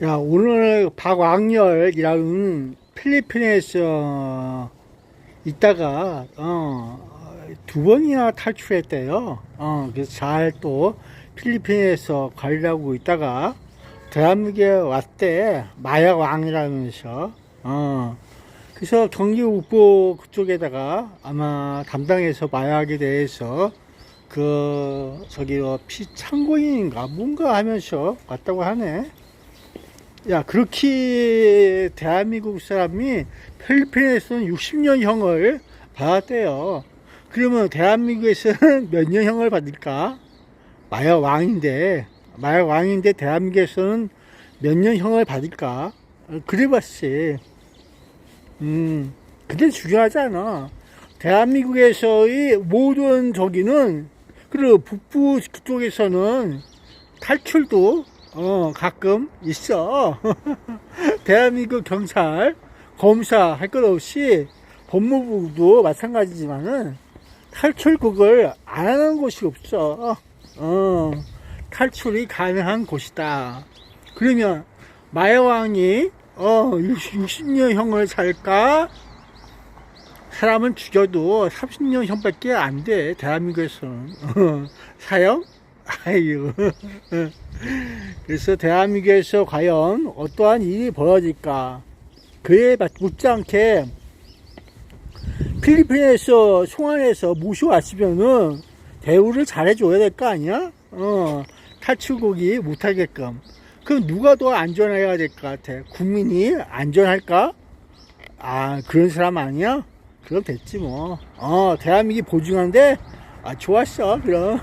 야, 오늘 박왕렬이라는 필리핀에서 있다가, 두 번이나 탈출했대요. 그래서 잘 또 필리핀에서 관리하고 있다가 대한민국에 왔대. 마약 왕이라면서. 그래서 경기북부 그쪽에다가 아마 담당해서 마약에 대해서 피창고인인가 뭔가 하면서 왔다고 하네. 야, 그렇게 대한민국 사람이 필리핀에서는 60년형을 받았대요. 그러면 대한민국에서는 몇 년형을 받을까? 마약 왕인데 대한민국에서는 몇 년형을 받을까? 그래 봤지. 근데 중요하지 않아. 대한민국에서의 모든 저기는, 그리고 북부 그쪽에서는 탈출도 가끔 있어. 대한민국 경찰, 검사 할 것 없이 법무부도 마찬가지지만은 탈출국을 안 하는 곳이 없어. 탈출이 가능한 곳이다. 그러면 마약왕이 60년형을 살까? 사람은 죽여도 30년형밖에 안 돼. 대한민국에서는. 사형? 아유. 그래서 대한민국에서 과연 어떠한 일이 벌어질까? 그에 못지않게 필리핀에서 송환해서 모셔왔으면은 대우를 잘해줘야 될 거 아니야? 탈출국이 못하게끔. 그럼 누가 더 안전해야 될 것 같아? 국민이 안전할까? 그런 사람 아니야? 그럼 됐지 뭐. 대한민국이 보증한데, 좋았어. 그럼.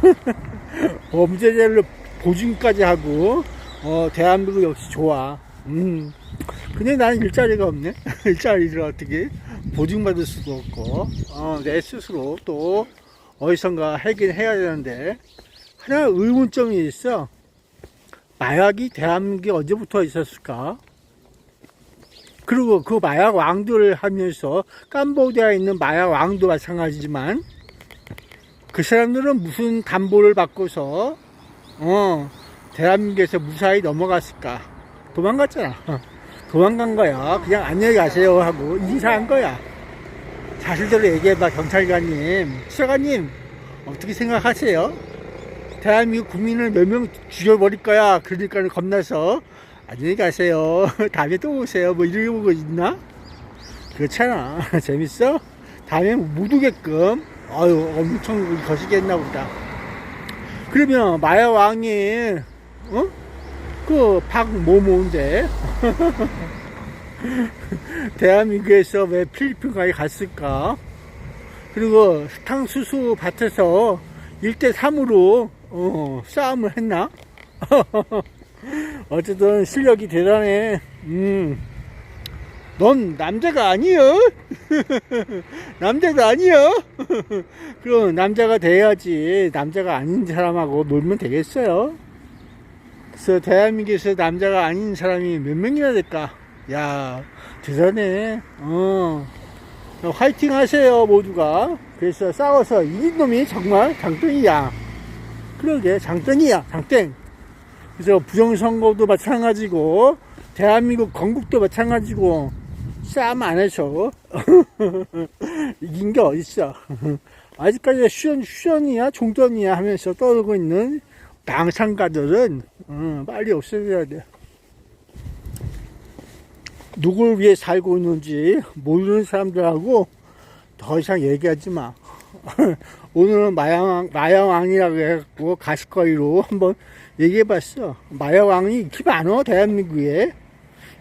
범죄자를 보증까지 하고, 대한민국 역시 좋아. 근데 나는 일자리가 없네. 일자리를 어떻게 보증받을 수도 없고, 내 스스로 또 어디선가 하긴 해야 되는데, 하나 의문점이 있어. 마약이 대한민국에 언제부터 있었을까? 그리고 그 마약 왕들을 하면서 캄보디아에 있는 마약 왕도 마찬가지지만 그 사람들은 무슨 담보를 받고서 대한민국에서 무사히 넘어갔을까? 도망갔잖아. 도망간 거야. 그냥 안녕히 가세요 하고 인사한 거야. 사실대로 얘기해봐. 경찰관님, 수사관님 어떻게 생각하세요? 대한민국 국민을 몇 명 죽여버릴 거야. 그러니까 겁나서 안녕히 가세요. 다음에 또 오세요. 뭐 이런 거 있나? 그렇잖아. 재밌어? 다음에 못 오게끔. 엄청 거시기했나 보다. 그러면 마약 왕이 그 박모모인데 대한민국에서 왜 필리핀까지 갔을까? 그리고 사탕수수 밭에서 1대3으로 싸움을 했나? 어쨌든 실력이 대단해. 넌 남자가 아니여. 남자가 아니여. 그럼 남자가 돼야지. 남자가 아닌 사람하고 놀면 되겠어요. 그래서 대한민국에서 남자가 아닌 사람이 몇 명이나 될까? 야, 대단해. 화이팅 하세요, 모두가. 그래서 싸워서 이긴 놈이 정말 장땡이야. 그러게, 장땡이야, 장땡. 그래서 부정선거도 마찬가지고, 대한민국 건국도 마찬가지고, 싸움 안 해서, 이긴 게 어딨어. 아직까지 휴전이야, 종전이야 하면서 떠들고 있는 당상가들은, 빨리 없애줘야 돼. 누굴 위해 살고 있는지 모르는 사람들하고 더 이상 얘기하지 마. 오늘은 마약왕이라고 해갖고 가십거리로 한번 얘기해봤어. 마약왕이 이렇게 많어, 대한민국에.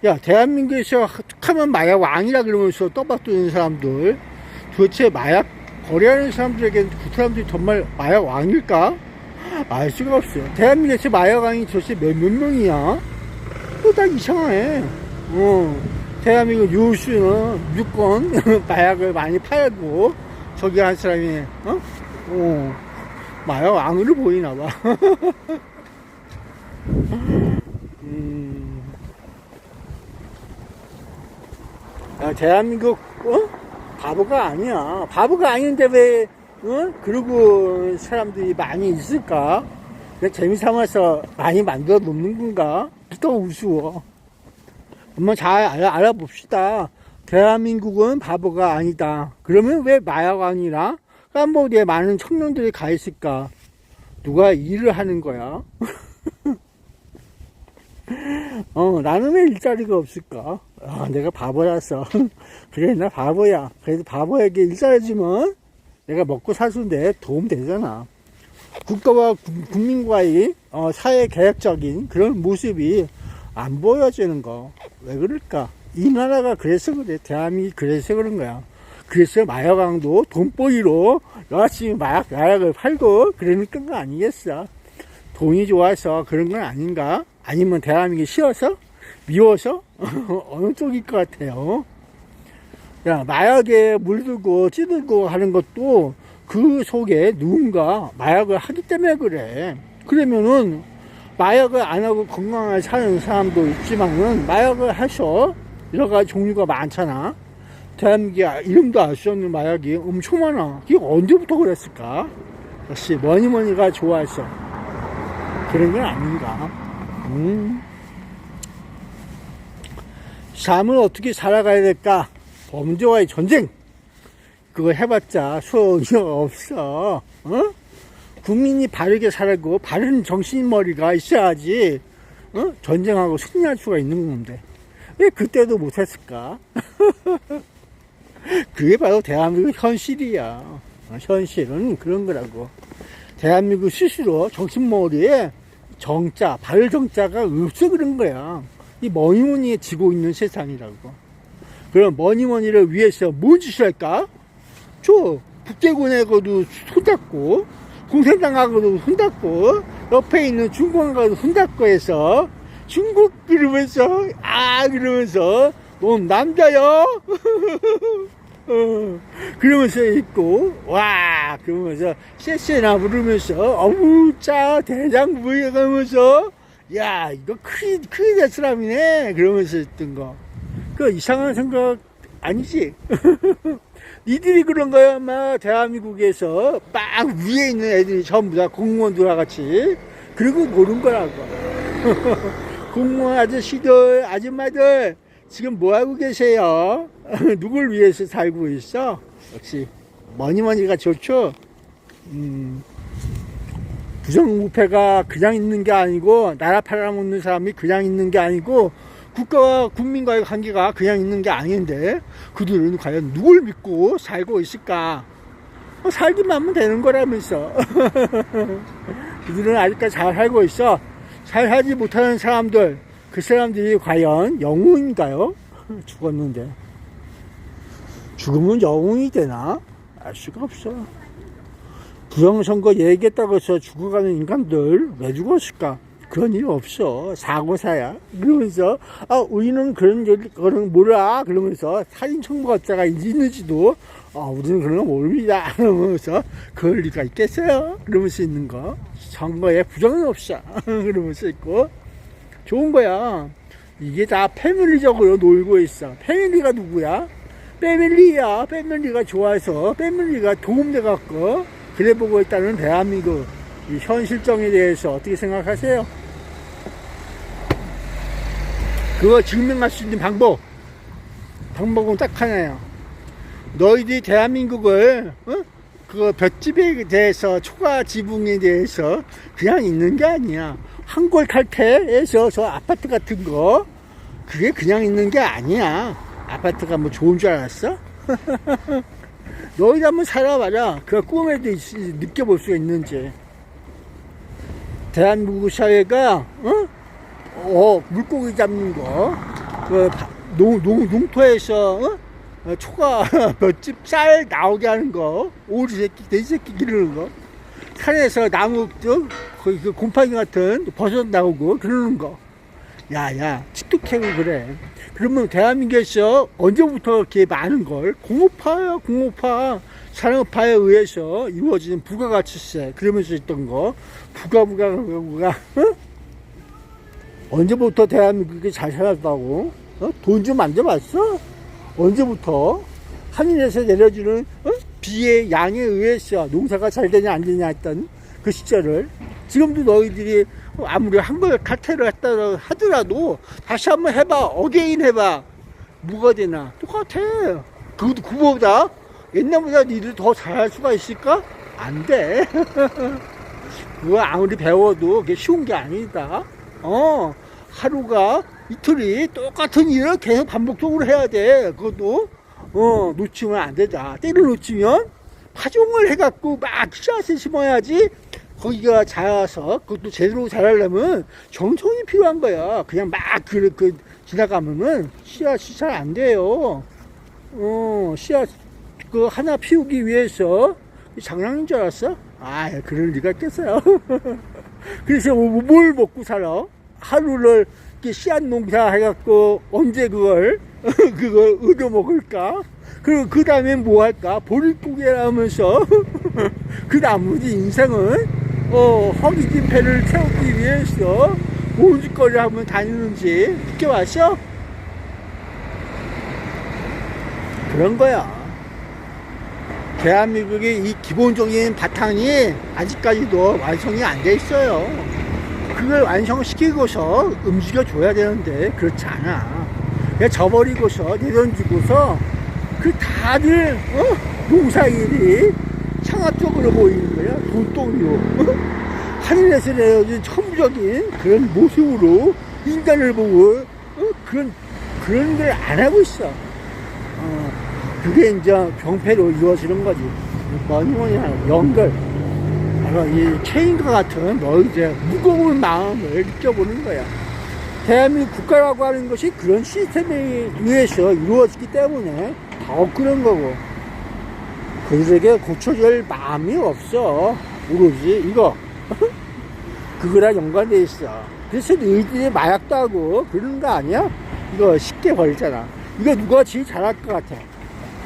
야, 대한민국에서 하면 마약왕이라 그러면서 떠받드는 사람들. 도대체 마약 거래하는 사람들에게 그 사람들이 정말 마약왕일까? 알 수가 없어. 대한민국에서 마약왕이 도대체 몇 명이야? 또 다 이상해. 대한민국 유수는 무조건 마약을 많이 팔고 저기 한 사람이 마약 왕으로 보이나봐. 대한민국 바보가 아니야. 바보가 아닌데 왜 그러고 사람들이 많이 있을까? 그냥 재미삼아서 많이 만들어 놓는 건가? 또 우스워. 한번 잘 알아봅시다. 대한민국은 바보가 아니다. 그러면 왜 마약왕이나 캄보디아에 많은 청년들이 가 있을까? 누가 일을 하는 거야? 나는 왜 일자리가 없을까? 내가 바보라서. 그래, 나 바보야. 그래도 바보에게 일자리 주면 내가 먹고 사는데 도움 되잖아. 국가와 국민과의 사회 개혁적인 그런 모습이 안 보여지는 거. 왜 그럴까? 이 나라가 그래서 그래. 대한민국이 그래서 그런 거야. 그래서 마약왕도 돈벌이로 열심히 마약을 팔고 그러니까 거 아니겠어? 돈이 좋아서 그런 건 아닌가? 아니면 대한민국이 싫어서? 미워서? 어느 쪽일 것 같아요? 야, 마약에 물들고 찌들고 하는 것도 그 속에 누군가 마약을 하기 때문에 그래. 그러면은 마약을 안 하고 건강하게 사는 사람도 있지만은 마약을 해서 여러 가지 종류가 많잖아. 대한민국에 이름도 알 수 없는 마약이 엄청 많아. 이게 언제부터 그랬을까? 역시 뭐니가 좋아서 그런 건 아닌가. 삶을 어떻게 살아가야 될까? 범죄와의 전쟁. 그거 해봤자 소용이 없어. 국민이 바르게 살고 바른 정신머리가 있어야지 전쟁하고 승리할 수가 있는 건데 왜 그때도 못했을까? 그게 바로 대한민국 현실이야. 현실은 그런 거라고. 대한민국 스스로 정신머리에 정자, 바를 정자가 없어 그런 거야. 이 머니머니에 지고 있는 세상이라고. 그럼 머니머니를 위해서 뭔 짓을 할까? 북대군하고도 손잡고, 공산당하고도 손잡고, 옆에 있는 중국하고도 손잡고 해서, 중국 그러면서, 그러면서, 넌 남자요? 그러면서 있고, 와, 그러면서, 쎄쎄나 부르면서, 어우, 짜, 대장부에 가면서, 야, 이거 큰일 될 사람이네. 그러면서 있던 거. 그 이상한 생각 아니지? 니들이 그런 거야, 아마 대한민국에서 막 위에 있는 애들이 전부 다 공무원들과 같이. 그리고 모르는 거라고. 공무원 아저씨들, 아줌마들, 지금 뭐하고 계세요? 누굴 위해서 살고 있어? 역시, 머니가 좋죠? 부정부패가 그냥 있는 게 아니고, 나라 팔아먹는 사람이 그냥 있는 게 아니고, 국가와 국민과의 관계가 그냥 있는 게 아닌데, 그들은 과연 누굴 믿고 살고 있을까? 살기만 하면 되는 거라면서. 그들은 아직까지 잘 살고 있어. 잘 살지 못하는 사람들, 그 사람들이 과연 영웅인가요? 죽었는데. 죽으면 영웅이 되나? 알 수가 없어. 부정선거 얘기했다고 해서 죽어가는 인간들 왜 죽었을까? 그런 일 없어. 사고사야. 그러면서 우리는 그런 몰라. 그러면서 사진 청구업자가 있는지도 우리는 그런 거 모릅니다. 그러면서 그럴 리가 있겠어요? 그러면서 있는 거. 선거에 부정은 없어. 그러면서 있고 좋은 거야. 이게 다 패밀리적으로 놀고 있어. 패밀리가 누구야? 패밀리야. 패밀리가 좋아서 패밀리가 도움돼갖고 그래 보고 있다는 대한민국 이 현실정에 대해서 어떻게 생각하세요? 그거 증명할 수 있는 방법은 딱 하나예요. 너희들이 대한민국을 그 볏집에 대해서 초과 지붕에 대해서 그냥 있는 게 아니야. 한골 탈퇴해서 저 아파트 같은 거 그게 그냥 있는 게 아니야. 아파트가 뭐 좋은 줄 알았어? 너희들 한번 살아봐라. 그 꿈에도 느껴볼 수 있는지. 대한민국 사회가 물고기 잡는 거, 농토에서 초가 볏집 쌀 나오게 하는 거, 오리 새끼, 돼지 새끼 기르는 거, 산에서 나무 그 곰팡이 같은 버섯 나오고 그러는 거. 야야, 틱톡해고 그래. 그러면 대한민국에서 언제부터 이렇게 많은 걸 공업화 산업화에 의해서 이루어지는 부가가치세 그러면서 있던 거 부가 언제부터 대한민국이 잘 살았다고? 돈 좀 만져봤어? 언제부터? 하늘에서 내려주는 비의 양에 의해서 농사가 잘 되냐 안 되냐 했던 그 시절을 지금도 너희들이 아무리 한글 칼퇴를 했다 하더라도 다시 한번 해봐. 어게인 해봐. 뭐가 되나? 똑같아. 그보다 옛날보다 니들 더 잘할 수가 있을까? 안 돼. 그거 아무리 배워도 그게 쉬운 게 아니다. 하루가 이틀이 똑같은 일을 계속 반복적으로 해야 돼. 그것도 놓치면 안 되다. 때를 놓치면 파종을 해갖고 막 씨앗을 심어야지 거기가 자라서 그것도 제대로 자라려면 정성이 필요한 거야. 그냥 막 지나가면은 씨앗이 잘 안 돼요. 씨앗 그 하나 피우기 위해서 장난인 줄 알았어? 아, 그럴 리가 있겠어요. 그래서 뭘 먹고 살아? 하루를 이렇게 씨앗 농사 해갖고 언제 그걸 얻어 먹을까? 그리고 그 다음에 뭐 할까? 보릿고개라면서 그 나머지 인생은 허기진 배를 채우기 위해서 뭔 짓거리 하면 다니는지 느껴봤어? 그런 거야. 대한민국의 이 기본적인 바탕이 아직까지도 완성이 안 돼 있어요. 그걸 완성시키고서 움직여 줘야 되는데 그렇지 않아. 그냥 저버리고서 내던지고서 그 다들 농사일이 상업적으로 보이는 거야. 돈덩이로 하늘에서 내려진 천부적인 그런 모습으로 인간을 보고 그런 걸 안 하고 있어. 그게 이제 병폐로 이루어지는 거지. 뭐니 하나 연결. 바로 이 체인과 같은 이제 무거운 마음을 느껴보는 거야. 대한민국 국가라고 하는 것이 그런 시스템에 의해서 이루어지기 때문에 더 그런 거고. 그들에게 고쳐줄 마음이 없어. 오로지 이거. 그거랑 연관돼 있어. 그래서 너희들이 마약도 하고 그러는 거 아니야? 이거 쉽게 버리잖아. 이거 누가 제일 잘할 것 같아?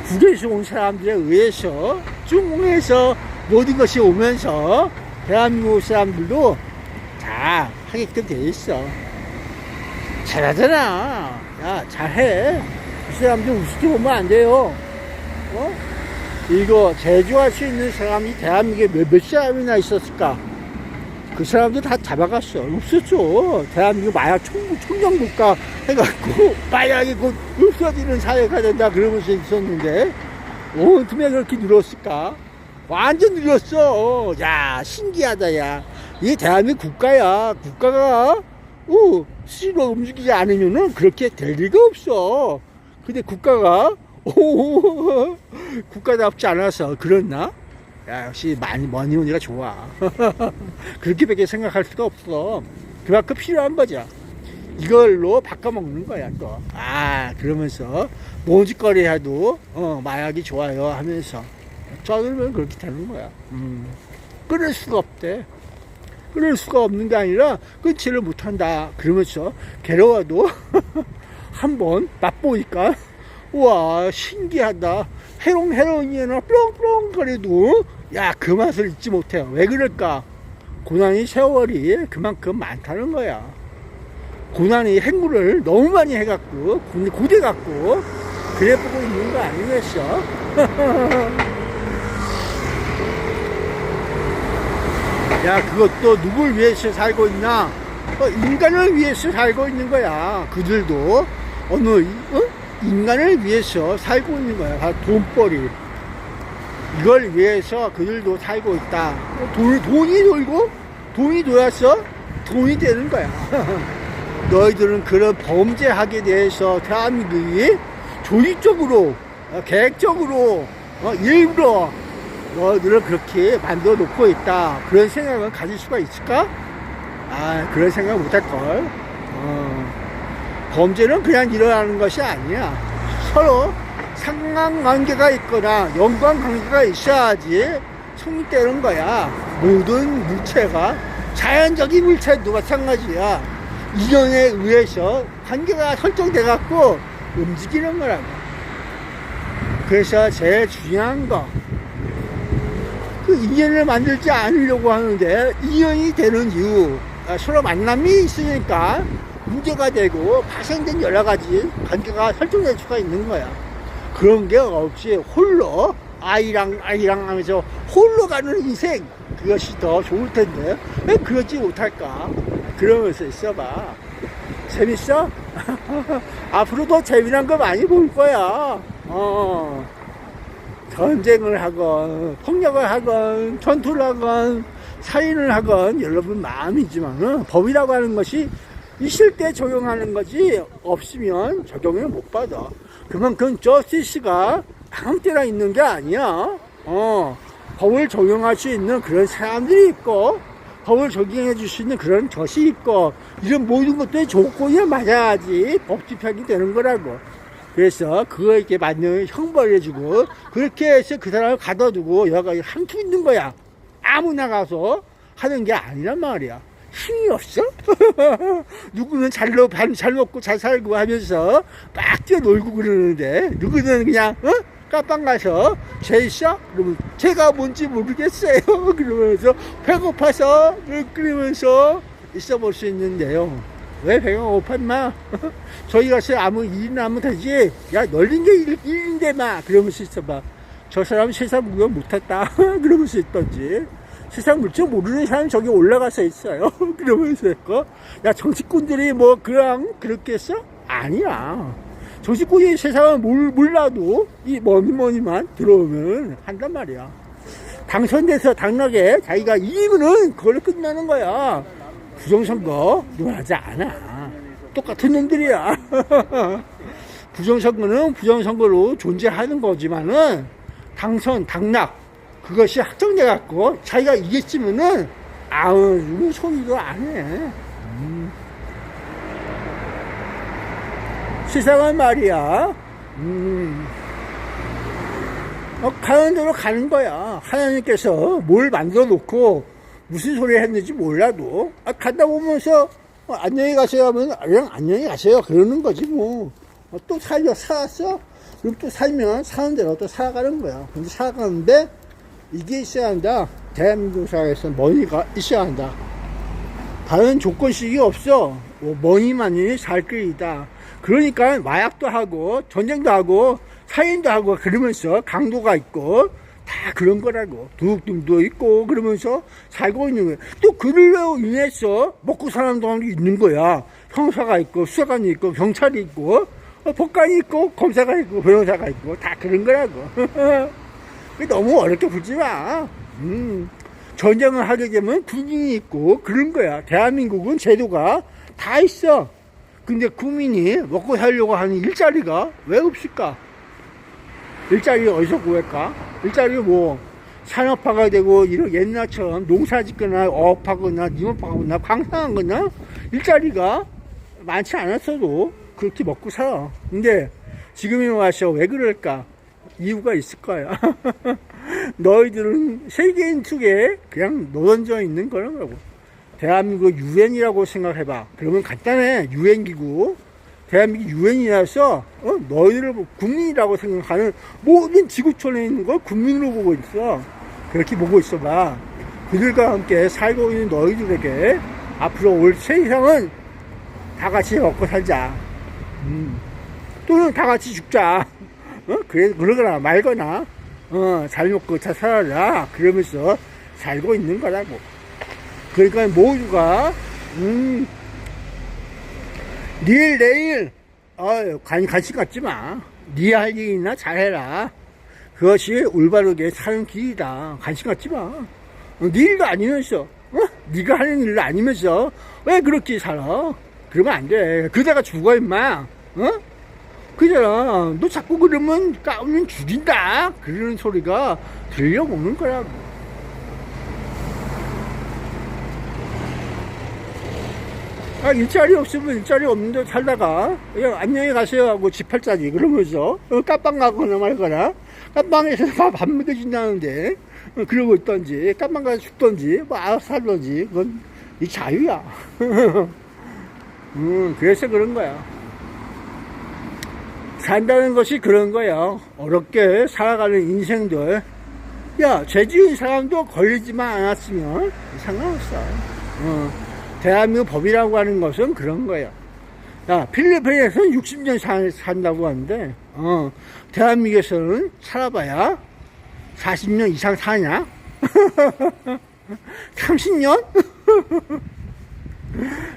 국에서 온 사람들에 의해서 중공에서 모든 것이 오면서 대한민국 사람들도 다 하게끔 돼 있어. 잘하잖아. 야, 잘해. 이 사람들 우습게 보면 안 돼요. 이거 제조할 수 있는 사람이 대한민국에 몇 사람이나 있었을까? 그 사람들 다 잡아갔어. 없었죠. 대한민국 마약 청정국가 해갖고 마약이 곧 없어지는 사회가 된다 그러면서 있었는데 어떻게 그렇게 늘었을까? 완전 늘었어. 야, 신기하다. 야, 이게 대한민국 국가야. 국가가 스스로 움직이지 않으면은 그렇게 될 리가 없어. 근데 국가가 국가답지 않아서 그렇나? 야, 역시 머니 언니가 좋아. 그렇게밖에 생각할 수가 없어. 그만큼 필요한 거죠. 이걸로 바꿔먹는 거야, 또. 그러면서, 모짓거리 해도, 마약이 좋아요 하면서. 저들은 그렇게 되는 거야. 끊을 수가 없대. 끊을 수가 없는 게 아니라, 끊지를 못한다. 그러면서, 괴로워도, 한번 맛보니까, 우와, 신기하다. 해롱해롱이나 뿅뿅 거리도 그 맛을 잊지 못해요. 왜 그럴까? 고난이 세월이 그만큼 많다는 거야. 고난이 행물을 너무 많이 해갖고 고대갖고 그래 보고 있는 거 아니겠어? 야, 그것도 누굴 위해서 살고 있나? 인간을 위해서 살고 있는 거야. 그들도 인간을 위해서 살고 있는 거야. 바로 돈벌이. 이걸 위해서 그들도 살고 있다. 돈이 돌고, 돈이 돌아서 돈이 되는 거야. 너희들은 그런 범죄하게 대해서 대한민국이 조직적으로, 계획적으로, 일부러 너희들을 그렇게 만들어 놓고 있다. 그런 생각을 가질 수가 있을까? 그런 생각 못 할걸. 범죄는 그냥 일어나는 것이 아니야. 서로 상관관계가 있거나 연관관계가 있어야지 성립되는 거야. 모든 물체가, 자연적인 물체도 마찬가지야. 인연에 의해서 관계가 설정돼갖고 움직이는 거라고. 그래서 제일 중요한 거, 그 인연을 만들지 않으려고 하는데 인연이 되는 이유, 서로 만남이 있으니까 문제가 되고 파생된 여러 가지 관계가 설정될 수가 있는 거야. 그런 게 없이 홀로 아이랑 하면서 홀로 가는 인생, 그것이 더 좋을 텐데 왜 그러지 못할까? 그러면서 있어봐. 재밌어? 앞으로 더 재미난 거 많이 볼 거야. 전쟁을 하건, 폭력을 하건, 전투를 하건, 살인을 하건, 여러분 마음이지만, 법이라고 하는 것이 있을 때 적용하는 거지, 없으면 적용을 못 받아. 그만큼 저스티스가 아무 때나 있는 게 아니야. 법을 적용할 수 있는 그런 사람들이 있고, 법을 적용해 줄 수 있는 그런 젖이 있고, 이런 모든 것들이 조건이 맞아야지 법 집행이 되는 거라고. 그래서 그거에게 맞는 형벌을 해주고, 그렇게 해서 그 사람을 가둬두고 여가 한투 있는 거야. 아무나 가서 하는 게 아니란 말이야. 힘이 없어? 누구는 잘 먹고 잘 살고 하면서 막 뛰어놀고 그러는데, 누구는 그냥 까빵 가서 죄 있어? 그러면 죄가 뭔지 모르겠어요. 그러면서 배고파서 그러면서 있어 볼 수 있는데요. 왜 배가 고팠나? 저희 가서 아무 일이나 하면 되지. 야, 널린 게 일인데 막 그러면서 있어봐. 저 사람 세상 구경 못했다. 그러면서 있던지. 세상 물정 모르는 사람 저기 올라가서 있어요. 그러면서 있고. 야, 정치꾼들이 뭐 그렇게 했어? 아니야. 정치꾼이 세상을 몰라도 이 뭐니만 들어오면 한단 말이야. 당선돼서 당락에 자기가 이기면은 그걸로 끝나는 거야. 부정선거 하지 않아. 똑같은 놈들이야. 부정선거는 부정선거로 존재하는 거지만은 당선, 당락 그것이 확정돼 갖고 자기가 이겼으면은 아우 소리도 안 해. 세상은 말이야. 가는 대로 가는 거야. 하나님께서 뭘 만들어 놓고 무슨 소리 했는지 몰라도 가다 보면서 안녕히 가세요 하면 그냥 안녕히 가세요 그러는 거지 뭐. 또 살았어? 그럼 또 살면 사는 대로 또 살아가는 거야. 근데 살아가는데 이게 있어야 한다. 대한민국 사회에서 머니가 있어야 한다. 다른 조건식이 없어. 머니만이 살 길이다. 그러니까 마약도 하고 전쟁도 하고 살인도 하고 그러면서 강도가 있고 다 그런 거라고. 도둑도 있고 그러면서 살고 있는 거야. 또 그들로 인해서 먹고 사는 사람도 있는 거야. 형사가 있고 수사관이 있고 경찰이 있고 법관이 있고 검사가 있고 변호사가 있고 다 그런 거라고. 너무 어렵게 보지 마. 전쟁을 하게 되면 군인이 있고 그런 거야. 대한민국은 제도가 다 있어. 근데 국민이 먹고 살려고 하는 일자리가 왜 없을까? 일자리 어디서 구할까? 일자리 뭐 산업화가 되고 이런 옛날처럼 농사 짓거나 어업하거나 nim업하거나 광산하거나 일자리가 많지 않았어도 그렇게 먹고 살아. 근데 지금에 와서 왜 그럴까? 이유가 있을 거야. 너희들은 세계인 속에 그냥 노던져 있는 거라는 거고. 대한민국 유엔이라고 생각해봐. 그러면 간단해. 유엔기구. 대한민국 유엔이라서 너희들을 국민이라고 생각하는 모든 지구촌에 있는 걸 국민으로 보고 있어. 그렇게 보고 있어봐. 그들과 함께 살고 있는 너희들에게 앞으로 올 세상은 다 같이 먹고 살자. 또는 다 같이 죽자. 그러거나 말거나 잘 먹고 잘 살아라. 그러면서 살고 있는 거라고. 그러니까 모두가 내일 관심 갖지 마. 네 할 일이나 잘해라. 그것이 올바르게 사는 길이다. 관심 갖지 마. 네 일도 아니면서 네가 하는 일도 아니면서 왜 그렇게 살아? 그러면 안 돼. 그대가 죽어 임마. 그잖아. 너 자꾸 그러면 까우면 죽인다. 그러는 소리가 들려오는 거라고. 일자리 없으면 일자리 없는데 살다가 그냥 안녕히 가세요 하고 지팔자리 그러면서 깜빵 가거나 말거나 깜빵에서 밥 먹여준다는데 그러고 있던지 깜빵 가서 죽던지 뭐 알아서 살던지 그건 이 자유야. 그래서 그런 거야. 산다는 것이 그런 거야. 어렵게 살아가는 인생들. 야, 죄 지은 사람도 걸리지만 않았으면 상관없어. 대한민국 법이라고 하는 것은 그런 거야. 야, 필리핀에서는 60년 산다고 하는데, 대한민국에서는 살아봐야 40년 이상 사냐? 30년?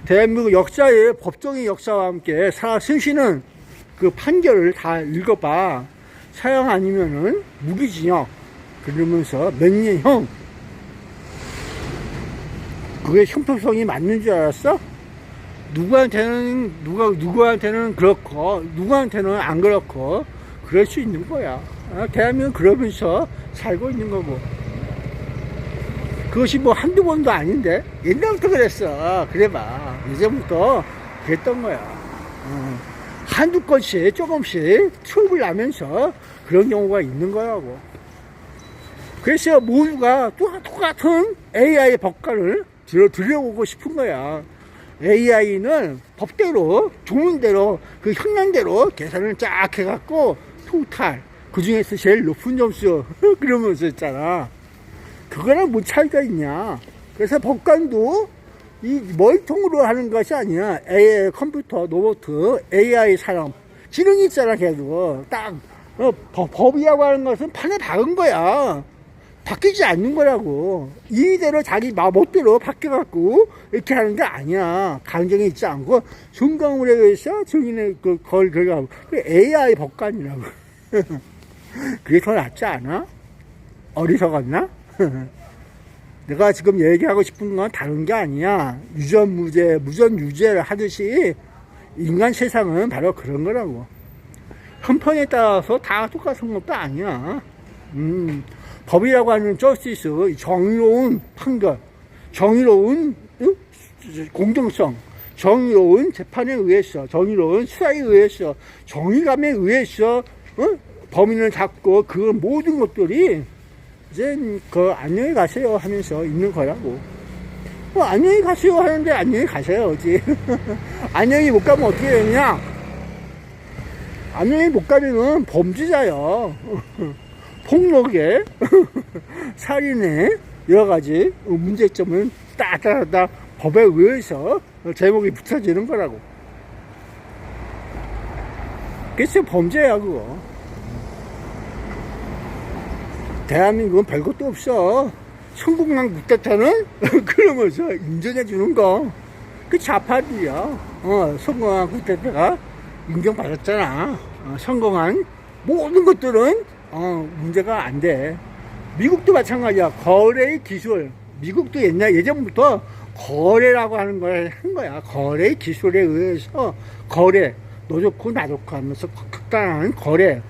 대한민국 역사의 법정의 역사와 함께 쓰시는 그 판결을 다 읽어봐. 사형 아니면은 무기징역. 그러면서 몇 년형. 그게 형평성이 맞는 줄 알았어? 누구한테는 그렇고, 누구한테는 안 그렇고, 그럴 수 있는 거야. 대한민국 그러면서 살고 있는 거고. 그것이 뭐 한두 번도 아닌데, 옛날부터 그랬어. 그래봐. 예전부터 그랬던 거야. 한두 건씩 조금씩 수업을 나면서 그런 경우가 있는 거라고. 그래서 모두가 똑같은 AI 법관을 들여오고 싶은 거야. AI는 법대로, 좋은 대로, 그 형량대로 계산을 쫙 해갖고, 토탈, 그 중에서 제일 높은 점수, 그러면서 있잖아. 그거랑 뭐 차이가 있냐. 그래서 법관도 이 머리통으로 하는 것이 아니야. AI, 컴퓨터, 로봇, AI 사람. 지능이 있잖아, 걔도. 딱, 법이라고 하는 것은 판에 박은 거야. 바뀌지 않는 거라고. 이대로 자기 멋대로 바뀌어갖고 이렇게 하는 게 아니야. 강정이 있지 않고 중간물에 의해서 증인의 걸 결과하고. AI 법관이라고. 그게 더 낫지 않아? 어리석었나? 내가 지금 얘기하고 싶은 건 다른 게 아니야. 유전무죄, 무전유죄를 하듯이 인간 세상은 바로 그런 거라고. 형평에 따라서 다 똑같은 것도 아니야. 법이라고 하는 저스티스, 정의로운 판결, 정의로운 공정성, 정의로운 재판에 의해서, 정의로운 수사에 의해서, 정의감에 의해서 범인을 잡고 그 모든 것들이 이제 안녕히 가세요 하면서 있는 거라고. 안녕히 가세요 하는데 안녕히 가세요지. 안녕히 못 가면 어떻게 되냐? 안녕히 못 가면은 범죄자요. 폭력에 살인에 여러 가지 문제점은 따다다 법에 의해서 제목이 붙여지는 거라고. 그래서 범죄야 그거. 대한민국은 별것도 없어. 성공한 국대타는 그러면서 인정해 주는 거. 그 좌파들이야. 성공한 국대타가 인정받았잖아. 성공한 모든 것들은 문제가 안 돼. 미국도 마찬가지야. 거래의 기술. 미국도 예전부터 거래라고 하는 걸 한 거야. 거래의 기술에 의해서 거래. 너 좋고 나 좋고 하면서 극단한 거래.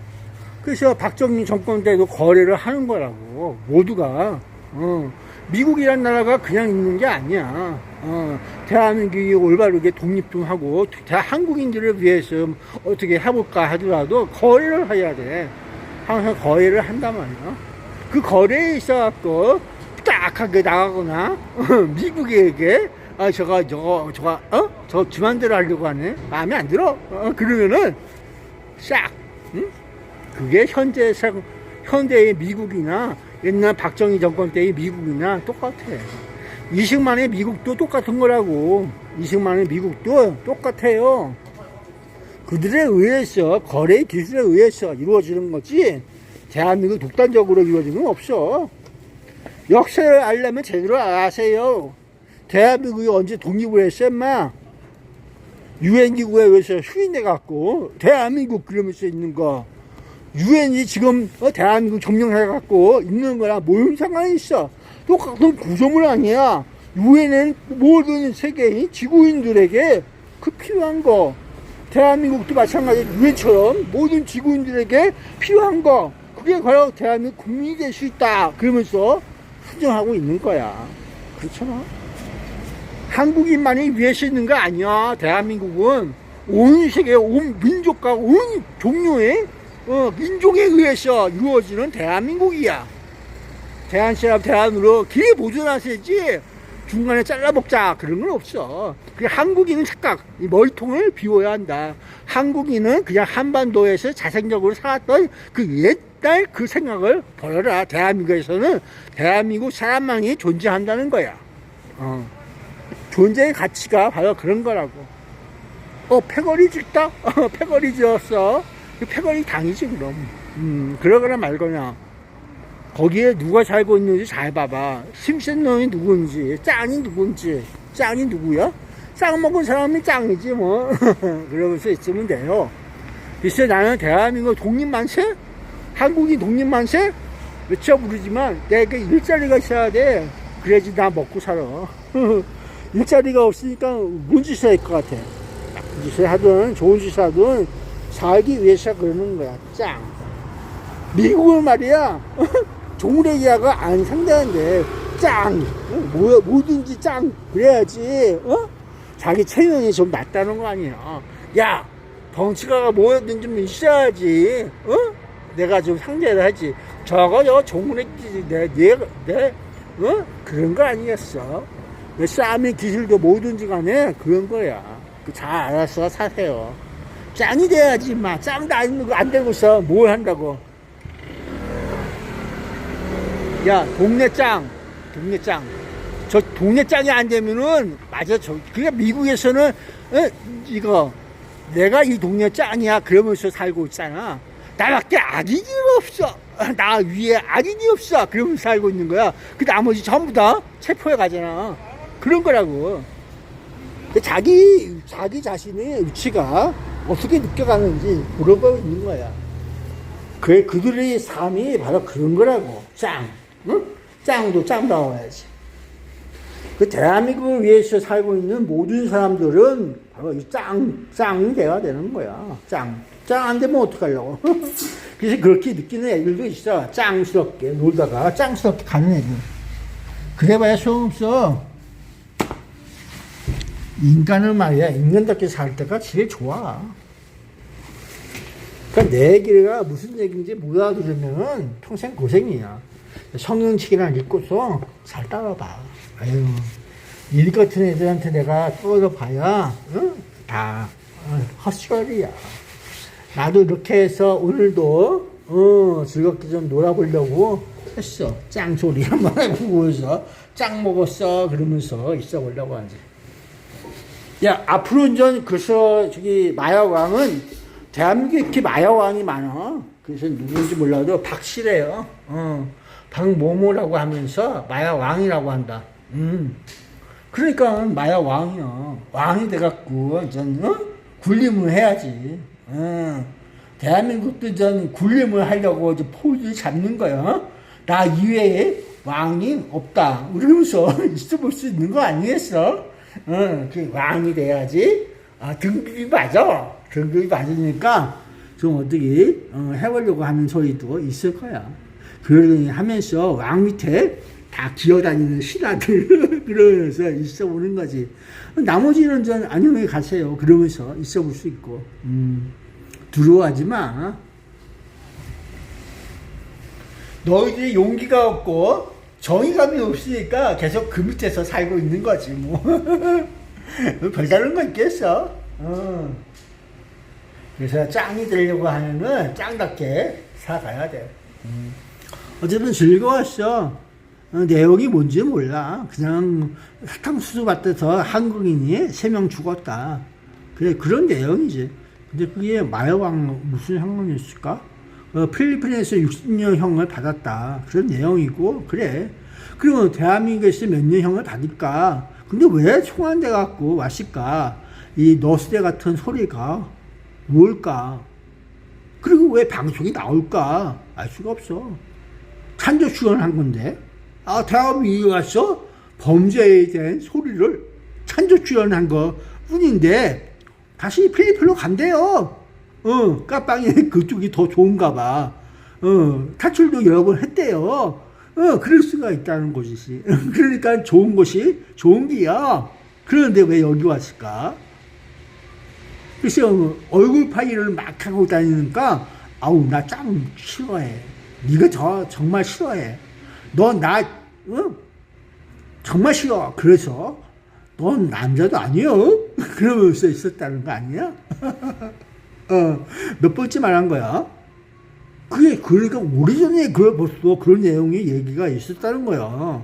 그래서 박정희 정권 때도 거래를 하는 거라고. 모두가. 미국이란 나라가 그냥 있는 게 아니야. 대한민국이 올바르게 독립 좀 하고, 한국인들을 위해서 어떻게 해볼까 하더라도 거래를 해야 돼. 항상 거래를 한단 말이야. 그 거래에 있어갖고, 딱하게 나가거나, 미국에게, 저거 지 맘대로 하려고 하네? 마음에 안 들어? 그러면은, 싹, 응? 그게 현대의 미국이나 옛날 박정희 정권 때의 미국이나 똑같아. 이승만의 미국도 똑같은 거라고. 이승만의 미국도 똑같아요. 그들에 의해서, 거래 기술에 의해서 이루어지는 거지, 대한민국 독단적으로 이루어지는 건 없어. 역사를 알려면 제대로 아세요. 대한민국이 언제 독립을 했어, 인마? 유엔기구에 의해서 휴인해갖고, 대한민국 그러면서 있는 거. 유엔이 지금 대한민국 점령해갖고 있는 거랑 뭔 상관이 있어? 똑같은 구조물 아니야. 유엔은 모든 세계인 지구인들에게 그 필요한 거. 대한민국도 마찬가지. 유엔처럼 모든 지구인들에게 필요한 거. 그게 바로 대한민국 국민이 될 수 있다. 그러면서 수정하고 있는 거야. 그렇잖아. 한국인만이 위해서 있는 거 아니야. 대한민국은 온 세계, 온 민족과 온 종류의 민족에 의해서 이루어지는 대한민국이야. 대한시합 대한으로 길에 보존하셔야지 중간에 잘라먹자 그런 건 없어. 그 한국인은 착각, 이 머리통을 비워야 한다. 한국인은 그냥 한반도에서 자생적으로 살았던 그 옛날 그 생각을 버려라. 대한민국에서는 대한민국 사람만이 존재한다는 거야. 존재의 가치가 바로 그런 거라고. 패거리 짓다? 패거리 지었어. 그 패거리 당이지 그럼. 그러거나 말거나. 거기에 누가 살고 있는지 잘 봐봐. 심센 놈이 누군지, 짱이 누군지. 짱이 누구야? 짱 먹은 사람이 짱이지 뭐. 그러면서 있으면 돼요. 글쎄 나는 대한민국 독립만세? 한국이 독립만세? 외쳐 부르지만 내가 일자리가 있어야 돼. 그래야지 나 먹고 살아. 일자리가 없으니까 뭔 짓을 할 것 같아. 나쁜 짓을 하든 좋은 짓을 하든 살기 위해서 그러는 거야. 짱. 미국은 말이야. 종래기아가 안 상대하는데 짱. 뭐든지 짱. 그래야지. 자기 체면이 좀 낮다는 거 아니야. 야, 덩치가 뭐든 좀 있어야지. 내가 좀 상대를 하지. 저거 종래기 내 그런 거 아니겠어. 싸움의 기술도 뭐든지 간에 그런 거야. 잘 알아서 사세요. 짱이 돼야지, 마. 짱도 안 되고 있어. 뭘 한다고. 야, 동네 짱. 저 동네 짱이 안 되면은, 맞아. 그러니까 미국에서는, 이거, 내가 이 동네 짱이야. 그러면서 살고 있잖아. 나밖에 악인이 없어. 나 위에 악인이 없어. 그러면서 살고 있는 거야. 그 나머지 전부 다 체포해 가잖아. 그런 거라고. 자기 자신의 위치가 어떻게 느껴가는지 물어보고 있는 거야. 그들의 삶이 바로 그런 거라고. 짱. 응? 짱도 짱다워야지. 그 대한민국을 위해서 살고 있는 모든 사람들은 바로 이 짱이 돼야 되는 거야. 짱 안 되면 어떡하려고. 그래서 그렇게 느끼는 애들도 있어. 짱스럽게 놀다가 짱스럽게 가는 애들. 그래봐야 소용없어. 인간은 말이야, 인간답게 살 때가 제일 좋아. 그러니까 내 얘기가 무슨 얘기인지 못 알아들으면 평생 고생이야. 성경책이나 읽고서 잘 따라봐. 아유, 일 같은 애들한테 내가 떠들어봐야 다 헛소리야. 나도 이렇게 해서 오늘도 즐겁게 좀 놀아보려고 했어. 짱 소리 한번 해보고 해서 짱 먹었어 그러면서 있어 보려고 하지. 야, 앞으로 이제 그래서 저기 마야왕은 대한민국에 이렇게 마야왕이 많아. 그래서 누군지 몰라도 박씨래요. 박모모라고 하면서 마야왕이라고 한다. 그러니까 마야왕이야. 왕이 돼갖고 이제 군림을 해야지. 대한민국도 전 군림을 하려고 이제 포즈 잡는 거야. 나 이외에 왕이 없다. 그러면서 있어 볼 수 있는 거 아니겠어? 그 왕이 돼야지. 등급이 맞아. 등급이 맞으니까 좀 어떻게 해보려고 하는 소리도 있을 거야. 그러니 하면서 왕 밑에 다 기어다니는 신하들 그러면서 있어 보는 거지. 나머지는 전 안녕히 가세요. 그러면서 있어 볼 수 있고. 두려워하지 마. 너희들이 용기가 없고 정의감이 없으니까 계속 그 밑에서 살고 있는 거지 뭐. 별다른 거 있겠어. 그래서 짱이 되려고 하면은 짱답게 살아가야 돼. 어쨌든 즐거웠어. 내용이 뭔지 몰라. 그냥 사탕수수 받아서 한국인이 3명 죽었다. 그래, 그런 내용이지. 근데 그게 마야왕 무슨 상관이 있을까? 필리핀에서 60년형을 받았다. 그런 내용이고, 그래. 그러면 대한민국에서 몇 년형을 받을까? 근데 왜 총안돼 갖고 왔을까? 이 너스대 같은 소리가 뭘까? 그리고 왜 방송이 나올까? 알 수가 없어. 찬조 출연한 건데. 대한민국에 가서 범죄에 대한 소리를 찬조 출연한 거 뿐인데, 다시 필리핀으로 간대요. 까빵이 그쪽이 더 좋은가 봐. 탈출도 여러 번 했대요. 그럴 수가 있다는 것이지. 그러니까 좋은 곳이 좋은 기야. 그런데 왜 여기 왔을까? 글쎄요, 얼굴 파이를 막 하고 다니니까, 나 짱 싫어해. 네가 정말 싫어해. 너 나, 정말 싫어. 그래서, 넌 남자도 아니여. 그러면서 있었다는 거 아니야? 몇 번째 말한 거야? 그러니까 오래전에 벌써 그런 내용의 얘기가 있었다는 거야.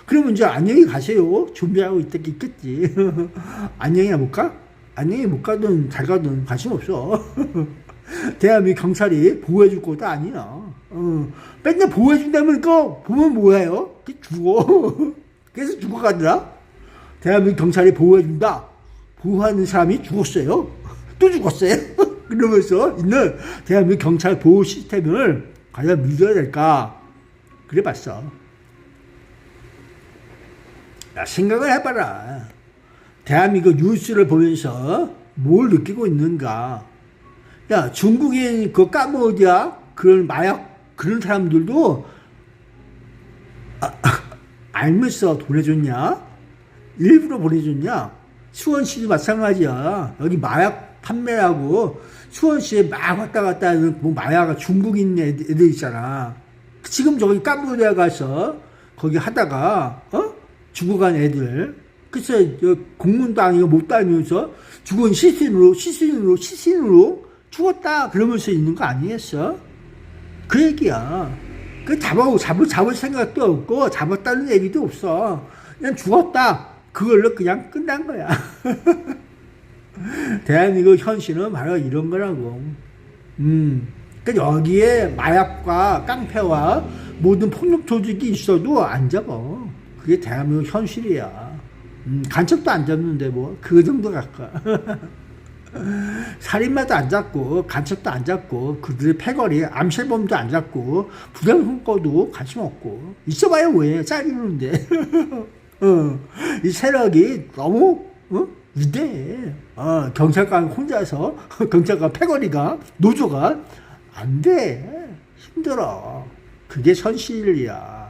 그러면 이제 안녕히 가세요. 준비하고 있겠지. 안녕히 볼까? 안녕히 못 가든 잘 가든 관심 없어. 대한민국 경찰이 보호해줄 것도 아니야. 맨날 보호해준다면 보면 뭐해요? 죽어. 그래서 죽어가더라. 대한민국 경찰이 보호해준다. 보호하는 사람이 죽었어요. 또 죽었어요. 그러면서 있는 대한민국 경찰 보호 시스템을 과연 믿어야 될까? 그래 봤어. 야, 생각을 해봐라. 대한민국 뉴스를 보면서 뭘 느끼고 있는가? 야, 중국인 그 까먹어야 그런 마약 그런 사람들도 알면서 보내줬냐? 일부러 보내줬냐? 수원시도 마찬가지야. 여기 마약 판매하고 수원시에 막 왔다 갔다 하는 뭐 마약 중국인 애들 있잖아. 지금 저기 캄보디아 가서 거기 하다가 죽어간 애들. 그래서 공문도 아니고 못 다니면서 죽은 시신으로 죽었다 그러면서 있는 거 아니겠어? 그 얘기야. 그 잡을 생각도 없고 잡았다는 얘기도 없어. 그냥 죽었다. 그걸로 그냥 끝난 거야. 대한민국 현실은 바로 이런 거라고. 그러니까 여기에 마약과 깡패와 모든 폭력 조직이 있어도 안 잡아. 그게 대한민국 현실이야. 간첩도 안 잡는데 뭐 그 정도 갈까. 살인마도 안 잡고 간첩도 안 잡고 그들의 패거리 암살범도 안 잡고 부정선거도 관심 없고 있어봐야 왜 짜리는데. 이 세력이 너무 위대해. 경찰관 혼자서 경찰관 패거리가 노조가 안 돼. 힘들어. 그게 현실이야.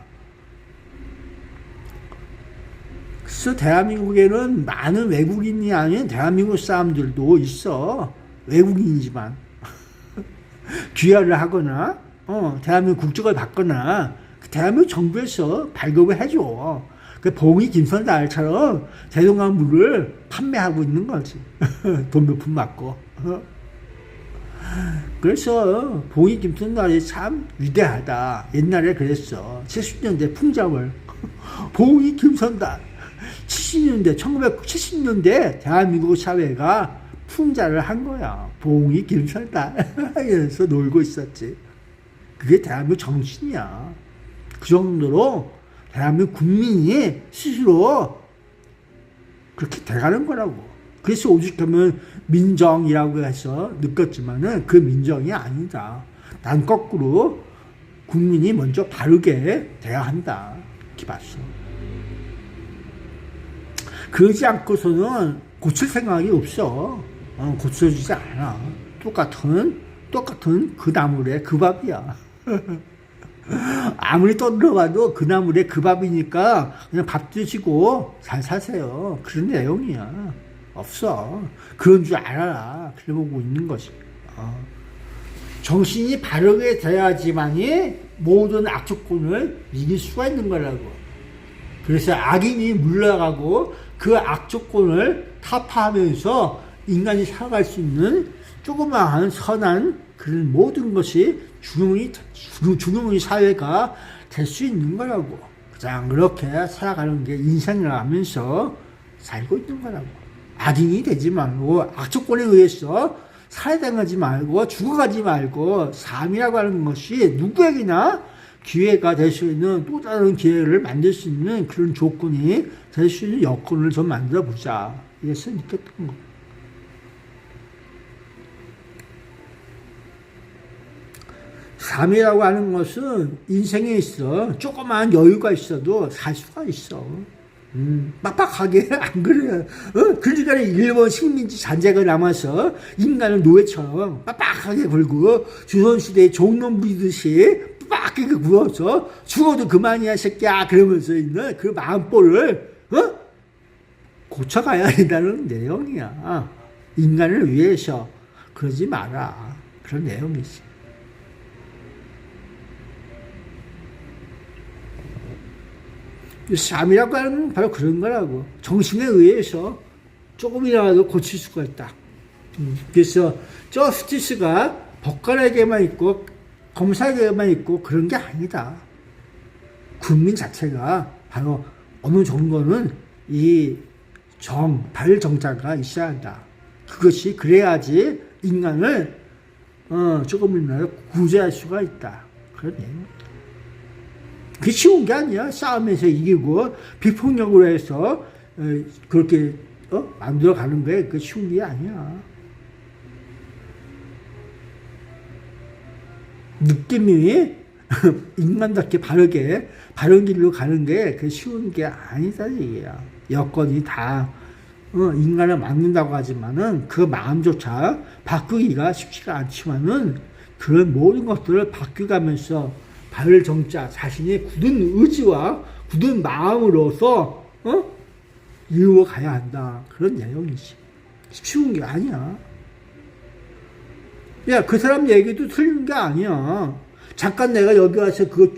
그래서 대한민국에는 많은 외국인이 아닌 대한민국 사람들도 있어. 외국인이지만 귀화를 하거나 대한민국 국적을 받거나 대한민국 정부에서 발급을 해줘. 그 봉이 김선달처럼 대동강물을 판매하고 있는 거지. 돈 몇 푼 받고. 그래서 봉이 김선달이 참 위대하다. 옛날에 그랬어. 70년대 풍자물. 봉이 김선달. 70년대, 1970년대 대한민국 사회가 풍자를 한 거야. 봉이 김선달. 이러면서 놀고 있었지. 그게 대한민국 정신이야. 그 정도로 대한민국 국민이 스스로 그렇게 돼가는 거라고. 그래서 오죽하면 민정이라고 해서 느꼈지만은 그 민정이 아니다. 난 거꾸로 국민이 먼저 바르게 돼야 한다. 이렇게 봤어. 그러지 않고서는 고칠 생각이 없어. 고쳐주지 않아. 똑같은 그 나물에 그 밥이야. 아무리 떠들어봐도 그 나물에 그 밥이니까 그냥 밥 드시고 잘 사세요. 그런 내용이야. 없어. 그런 줄 알아라. 그러고 있는 것이. 정신이 바르게 돼야지만이 모든 악조건을 이길 수가 있는 거라고. 그래서 악인이 물러가고 그 악조건을 타파하면서 인간이 살아갈 수 있는 조그마한 선한 그런 모든 것이 중용의 사회가 될 수 있는 거라고. 그냥 그렇게 살아가는 게 인생을 하면서 살고 있는 거라고. 악인이 되지 말고 악조건에 의해서 살해당하지 말고 죽어가지 말고 삶이라고 하는 것이 누구에게나 기회가 될 수 있는 또 다른 기회를 만들 수 있는 그런 조건이 될 수 있는 여건을 좀 만들어 보자. 이래서 느꼈던 거. 삶이라고 하는 것은 인생에 있어 조그마한 여유가 있어도 살 수가 있어. 빡빡하게 안 그래. 그러니까 일본 식민지 잔재가 남아서 인간을 노예처럼 빡빡하게 굴고 조선시대에 종놈 부리듯이 빡빡하게 구워서 죽어도 그만이야 새끼야 그러면서 있는 그 마음보를 고쳐가야 된다는 내용이야. 인간을 위해서 그러지 마라. 그런 내용이지. 삶이라고 하는 건 바로 그런 거라고. 정신에 의해서 조금이라도 고칠 수가 있다. 그래서 저스티스가 법관에게만 있고 검사에게만 있고 그런 게 아니다. 국민 자체가 바로 어느 정도는 이 발정자가 있어야 한다. 그것이 그래야지 인간을 조금이라도 구제할 수가 있다. 그런 내용. 그게 쉬운 게 아니야. 싸움에서 이기고 비폭력으로 해서 그렇게 만들어가는 거에 그 쉬운 게 아니야. 느낌이 인간답게 바른 길로 가는 게 그 쉬운 게 아니다 얘기야. 여건이 다 인간을 만든다고 하지만은 그 마음조차 바꾸기가 쉽지가 않지만은 그런 모든 것들을 바뀌어가면서 바를 정자 자신의 굳은 의지와 굳은 마음으로서 이루어 가야 한다. 그런 내용이지. 쉬운 게 아니야. 야, 그 사람 얘기도 틀린 게 아니야. 잠깐 내가 여기 와서 그거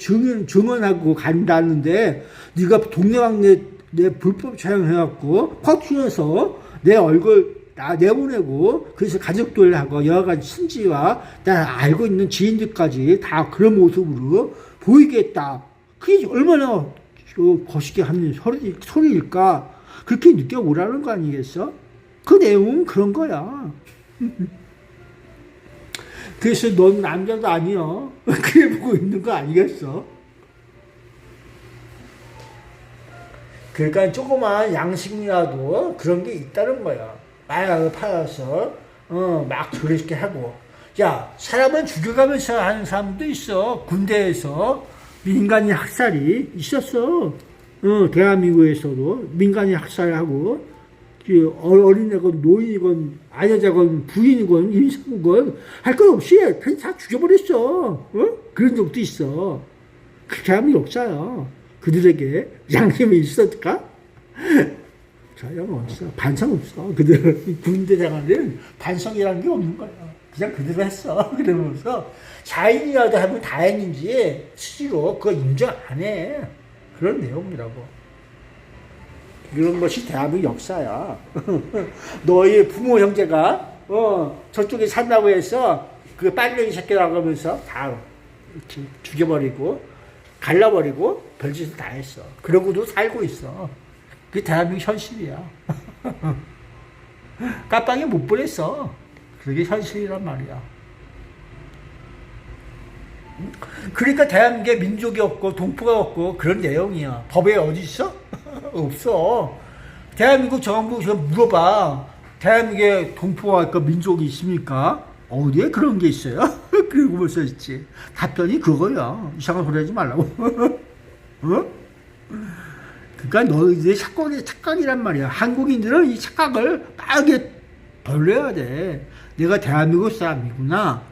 증언하고 간다는데 네가 동네방네 내 불법 촬영해갖고 퍼트려서 내 얼굴 나 내보내고 그래서 가족들하고 여러 가지 친지와 나 알고 있는 지인들까지 다 그런 모습으로 보이겠다. 그게 얼마나 거시게 하는 소리일까? 그렇게 느껴보라는 거 아니겠어? 그 내용은 그런 거야. 그래서 넌 남자도 아니여. 그래 보고 있는 거 아니겠어? 그러니까 조그만 양심이라도 그런 게 있다는 거야. 마약을 팔아서 막 그렇게 하고. 야, 사람은 죽여가면서 하는 사람도 있어. 군대에서 민간인 학살이 있었어. 대한민국에서도 민간인 학살하고 어린애건 노인이건 아여자건 부인이건 임산부건 할 것 없이 다 죽여버렸어. 그런 적도 있어. 그렇게 하면 역사야. 그들에게 양심이 있었을까? 소용없어. 반성 없어. 그들 군대 생활은 반성이라는 게 없는 거야. 그냥 그대로 했어. 그러면서 자인이라도 하면 다행인지 수시로 그거 인정 안 해. 그런 내용이라고. 이런 것이 대한민국 역사야. 너희 부모 형제가 저쪽에 산다고 해서 그 빨갱이 새끼라고 하면서 다 이렇게 죽여버리고 갈라버리고 별짓을 다 했어. 그러고도 살고 있어. 그게 대한민국 현실이야. 깜빵에 못 보냈어. 그게 현실이란 말이야. 그러니까 대한민국에 민족이 없고 동포가 없고 그런 내용이야. 법에 어디 있어? 없어. 대한민국 정부 물어봐. 대한민국에 동포가 있고 민족이 있습니까? 어디에 그런 게 있어요? 그리고 벌써 있지. 답변이 그거야. 이상한 소리 하지 말라고. 그러니까 너희들의 착각이란 말이야. 한국인들은 이 착각을 빠르게 벌려야 돼. 내가 대한민국 사람이구나.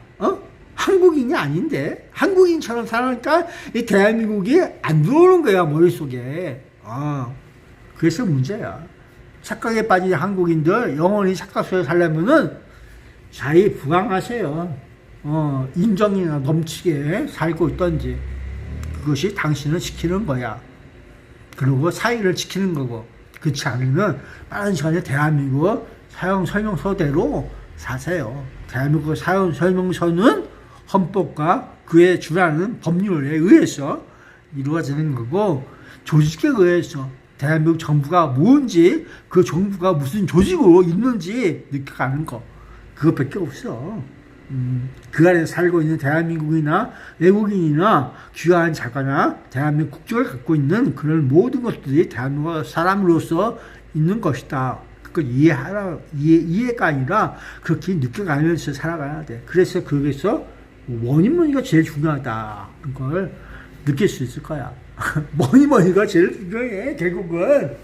한국인이 아닌데 한국인처럼 살아니까 이 대한민국이 안 들어오는 거야 머릿속에. 그래서 문제야. 착각에 빠진 한국인들 영원히 착각 속에 살려면은 자의부강하세요. 인정이나 넘치게 살고 있던지 그것이 당신을 지키는 거야. 그리고 사회를 지키는 거고. 그렇지 않으면 빠른 시간에 대한민국 사용설명서대로 사세요. 대한민국 사용설명서는 헌법과 그에 준하는 법률에 의해서 이루어지는 거고, 조직에 의해서 대한민국 정부가 뭔지, 그 정부가 무슨 조직으로 있는지 느껴가는 거, 그것밖에 없어. 그 안에 살고 있는 대한민국이나 외국인이나 귀화한 자가나 대한민국 국적을 갖고 있는 그런 모든 것들이 대한민국 사람으로서 있는 것이다. 그걸 이해가 아니라 그렇게 느껴가면서 살아가야 돼. 그래서 거기서 뭐니가 제일 중요하다. 그걸 느낄 수 있을 거야. 뭐니가 제일 중요해. 결국은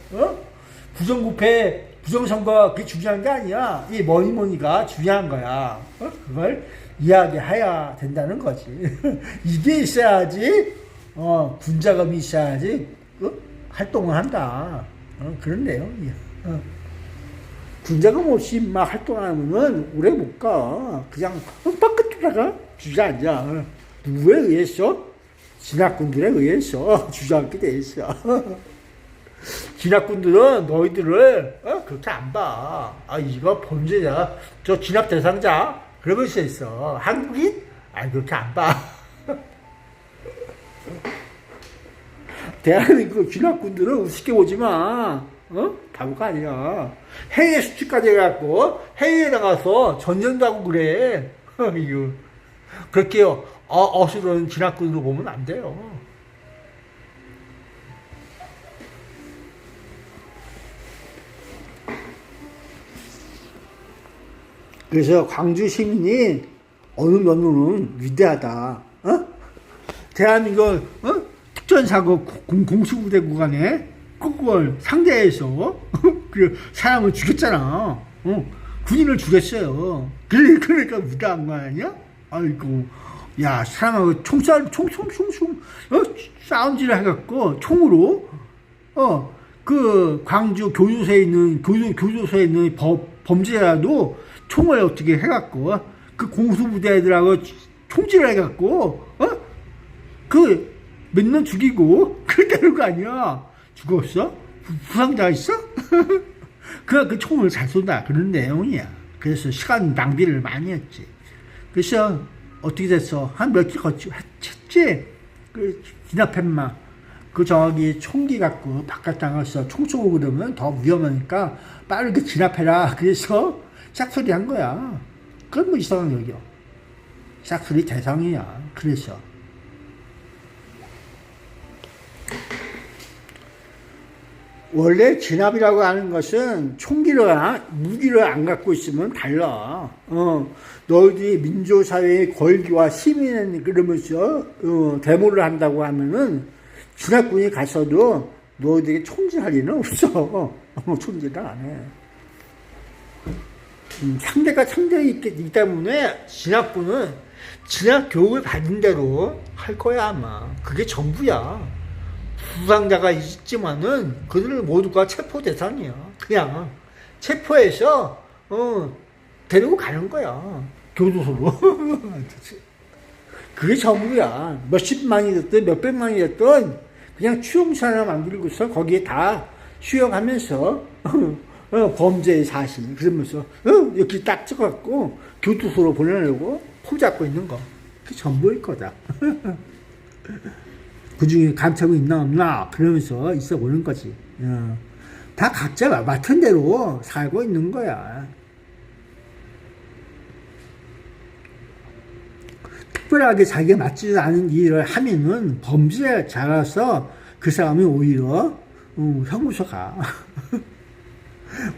부정부패 부정선거가 그게 중요한 게 아니야. 이 뭐니가 중요한 거야. 그걸 이야기해야 된다는 거지. 이게 있어야지, 군자금이 있어야지, 활동을 한다. 그런 내용이야. 군자금 없이 막 활동하면은 오래 못 가. 그냥 빡끝하다가 주저앉아. 누구에 의해서? 진학군들에 의해서 주저앉게 돼 있어. 진압군들은 너희들을 그렇게 안 봐. 이거 범죄자, 저 진압 대상자 그러면서 있어. 한국인? 그렇게 안 봐. 대한민국 진압군들은 우습게 보지 마. 바보가 아니야. 해외 수출까지 해갖고 해외에 나가서 전쟁도 하고 그래. 이거 그렇게 어수선한 진압군으로 보면 안 돼요. 그래서 광주 시민이 어느 면으로는 위대하다. 어? 대한민국 특전사고 공수부대 구간에 그걸 상대해서 그 사람을 죽였잖아. 군인을 죽였어요. 그러니까 위대한 거 아니야? 아이고, 야, 사람하고 싸움질을 해갖고 총으로 그 광주 교도소에 있는 범죄자도 총을 어떻게 해갖고 그 공수부대 애들하고 총질을 해갖고 그 몇 명 죽이고 그랬다는 거 아니야. 죽었어? 부상자 있어? 그 총을 잘 쏜다 그런 내용이야. 그래서 시간 낭비를 많이 했지. 그래서 어떻게 됐어? 한 며칠 했지. 그 진압했마. 그 저기 총기 갖고 바깥 나가서 총 쏘고 그러면 더 위험하니까 빠르게 진압해라. 그래서 짝소리 한 거야. 그건 뭐 이상한 얘기야. 짝소리 대상이야. 그래서 원래 진압이라고 하는 것은 무기를 안 갖고 있으면 달라. 너희들이 민주사회의 권리와 시민은 그러면서 데모를 한다고 하면은 진압군이 가서도 너희들이 총질할 일은 없어. 총질을 안 해. 상대가 있기 때문에 진압군은 진압 교육을 받은 대로 할 거야 아마. 그게 전부야. 부상자가 있지만은 그들 모두가 체포 대상이야. 그냥 체포해서 데리고 가는 거야. 교도소로. 그게 전부야. 몇십만이 됐든 몇백만이 됐든 그냥 추용소 하나 만들고서 거기에 다 수용하면서 범죄의 사실 그러면서 이렇게 딱 찍어갖고 교도소로 보내려고 포잡고 있는 거. 그게 전부일 거다. 그 중에 감찰이 있나 없나 그러면서 있어 보는 거지. 다 각자 맡은 대로 살고 있는 거야. 특별하게 자기가 맞지 않은 일을 하면은 범죄자라서 그 사람이 오히려 형무소 가.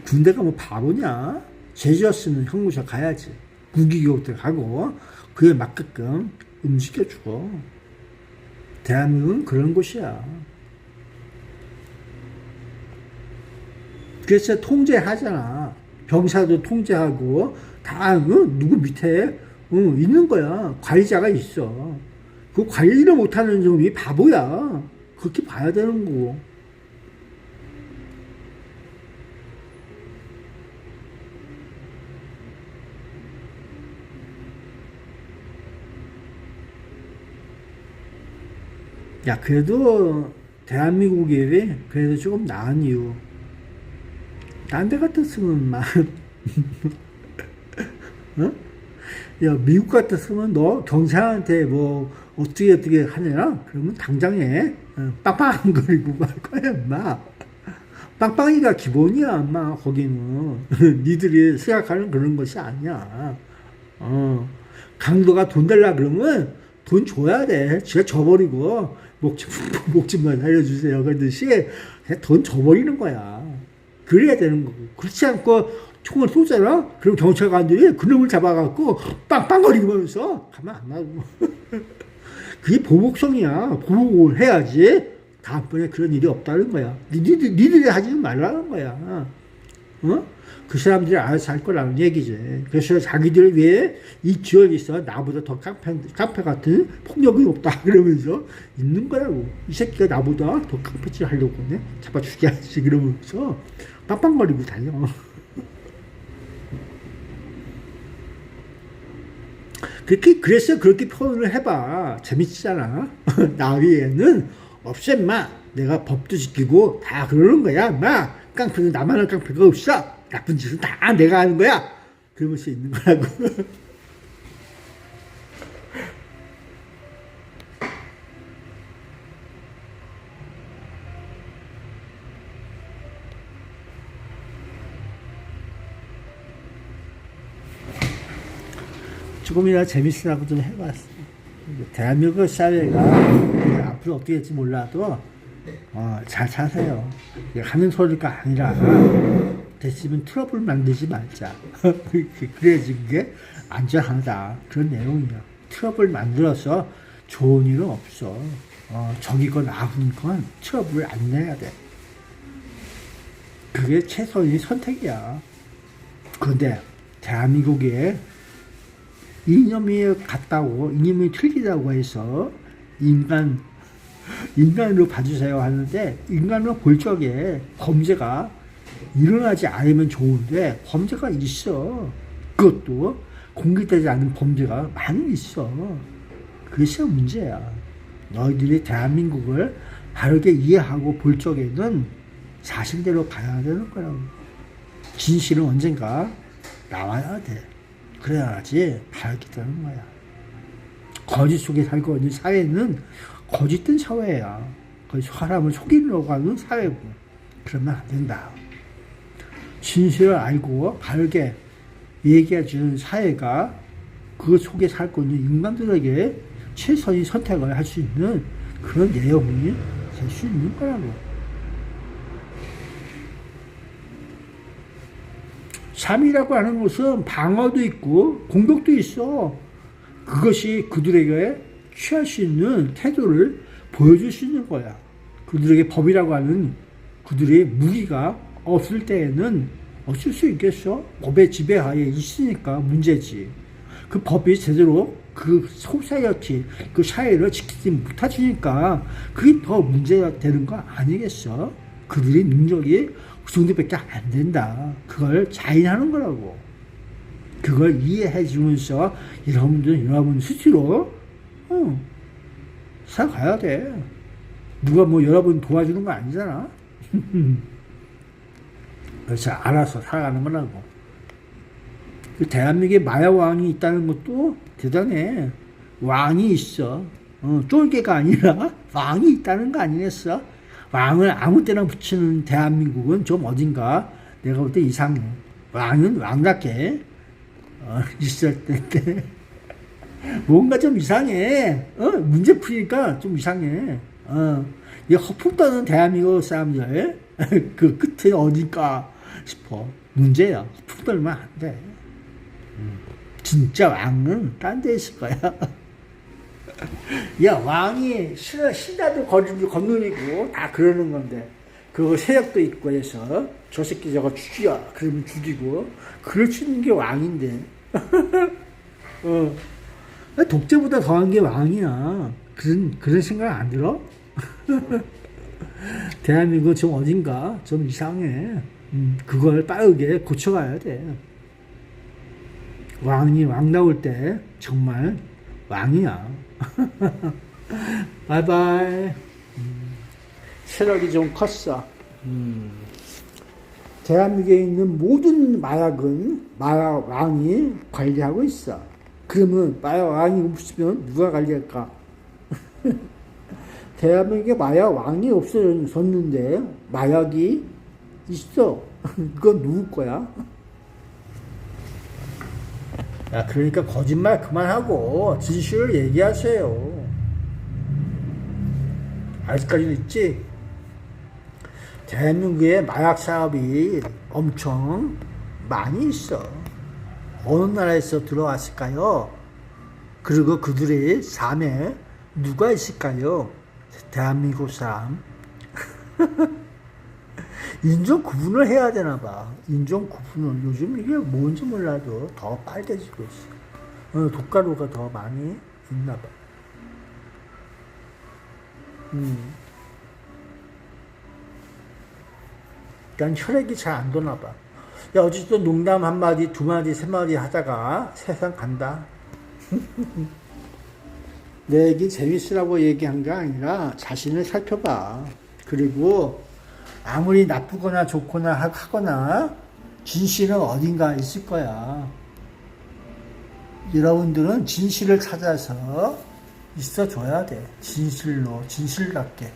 군대가 뭐 바보냐? 죄지었으면 형무소 가야지. 무기교육도 가고 그에 맞게끔 움직여주고. 대한민국은 그런 곳이야. 그래서 통제하잖아. 병사도 통제하고 다 누구 밑에 있는 거야. 관리자가 있어. 그 관리를 못하는 놈이 바보야. 그렇게 봐야 되는 거고. 야, 그래도 대한민국이 그래도 조금 나은 이유. 딴 데 같았으면 막 야, 미국 같았으면 너 경찰한테 뭐 어떻게 하냐? 그러면 당장에 빵빵거리고 말 거야, 인마. 빵빵이가 기본이야, 인마. 거기는 니들이 생각하는 그런 것이 아니야. 강도가 돈 달라 그러면 돈 줘야 돼. 지가 줘버리고 목숨만 살려주세요. 그러듯이 돈 줘버리는 거야. 그래야 되는 거고. 그렇지 않고 총을 쏘잖아? 그럼 경찰관들이 그놈을 잡아갖고 빵빵거리면서 가만 안 놔두고. 그게 보복성이야. 보복을 해야지 다음번에 그런 일이 없다는 거야. 니들이 하지 말라는 거야. 그 사람들이 알아서 할 거라는 얘기지. 그래서 자기들 위해 이 지역에서 나보다 더 깡패 같은 폭력이 없다 그러면서 있는 거라고. 이 새끼가 나보다 더 깡패질 하려고 네? 잡아 죽여야지 그러면서 빵빵거리고 다녀. 그래서 그렇게 표현을 해봐. 재밌잖아. 나 위에는 없어 인마. 내가 법도 지키고 다 그러는 거야 인마. 깡패는 나만 할 깡패가 없어. 나쁜 짓은 다 내가 하는 거야. 그러면서 있는 거라고. 조금이나 재밌으라고 좀 해봤어. 대한민국 사회가 앞으로 어떻게 될지 몰라도 잘 사세요. 하는 소리가 아니라 됐으면 트러블 만들지 말자. 그래야지 그게 안전하다. 그런 내용이야. 트러블 만들어서 좋은 일은 없어. 적이건 아군건 트러블을 안 내야 돼. 그게 최선의 선택이야. 그런데 대한민국에 이념이 같다고, 이념이 틀리다고 해서 인간으로 봐주세요 하는데, 인간으로 볼 적에 범죄가 일어나지 않으면 좋은데 범죄가 있어. 그것도 공개되지 않은 범죄가 많이 있어. 그것이 문제야. 너희들이 대한민국을 바르게 이해하고 볼 적에는 사실대로 가야 되는 거라고. 진실은 언젠가 나와야 돼. 그래야지 바르게 되는 거야. 거짓 속에 살고 있는 사회는 거짓된 사회야. 사람을 속이려고 하는 사회고. 그러면 안 된다. 진실을 알고 바르게 얘기해주는 사회가 그 속에 살고 있는 인간들에게 최선의 선택을 할 수 있는 그런 내용이 될 수 있는 거라고. 삶이라고 하는 것은 방어도 있고 공격도 있어. 그것이 그들에게 취할 수 있는 태도를 보여줄 수 있는 거야. 그들에게 법이라고 하는 그들의 무기가 없을 때에는 어쩔 수 있겠어? 법의 지배하에 있으니까 문제지. 그 법이 제대로 그 소사이어티, 그 사회를 지키지 못해주니까 그게 더 문제가 되는 거 아니겠어? 그들의 능력이 그 정도밖에 안 된다. 그걸 자인하는 거라고. 그걸 이해해 주면서 여러분 스스로 살아가야 돼. 누가 뭐 여러분 도와주는 거 아니잖아. 그래서 알아서 살아가는 거라고. 대한민국에 마야왕이 있다는 것도 대단해. 왕이 있어. 쫄개가 아니라 왕이 있다는 거 아니겠어? 왕을 아무 때나 붙이는 대한민국은 좀 어딘가 내가 볼 때 이상해. 왕은 왕답게 있을 텐데 뭔가 좀 이상해. 문제 풀니까 좀 이상해. 이 허풍 떠는 대한민국 사람들 그 끝에 어딜까 싶어. 문제야. 허풍 떨면 안 돼. 진짜 왕은 딴 데 있을 거야. 야, 왕이 신하들 건너리고 다 그러는 건데, 그거 세력도 있고 해서 저 새끼 저거 죽여 그러면 죽이고 그럴 수 있는 게 왕인데. 독재보다 더한 게 왕이야. 그런 생각 안 들어? 대한민국 좀 어딘가 좀 이상해. 그걸 빠르게 고쳐가야 돼. 왕 나올 때 정말 왕이야. 바이바이. 체력이 좀 컸어. 대한민국에 있는 모든 마약은 마약 왕이 관리하고 있어. 그러면 마약 왕이 없으면 누가 관리할까? 대한민국에 마약 왕이 없어졌는데 마약이 있어. 그건 누구 거야? 야, 그러니까 거짓말 그만하고 진실을 얘기하세요. 아직까지는 있지? 대한민국에 마약 사업이 엄청 많이 있어. 어느 나라에서 들어왔을까요? 그리고 그들의 삶에 누가 있을까요? 대한민국 사람. 인종 구분을 해야 되나 봐. 인종 구분을. 요즘 이게 뭔지 몰라도 더 빨개지고 있어. 독가루가 더 많이 있나 봐. 그러니까 혈액이 잘 안 도나 봐. 야, 어쨌든 농담 한마디, 두마디, 세마디 하다가 세상 간다. 내 얘기 재밌으라고 얘기한 게 아니라 자신을 살펴봐. 그리고 아무리 나쁘거나 좋거나 하거나 진실은 어딘가 있을 거야. 여러분들은 진실을 찾아서 있어줘야 돼. 진실답게.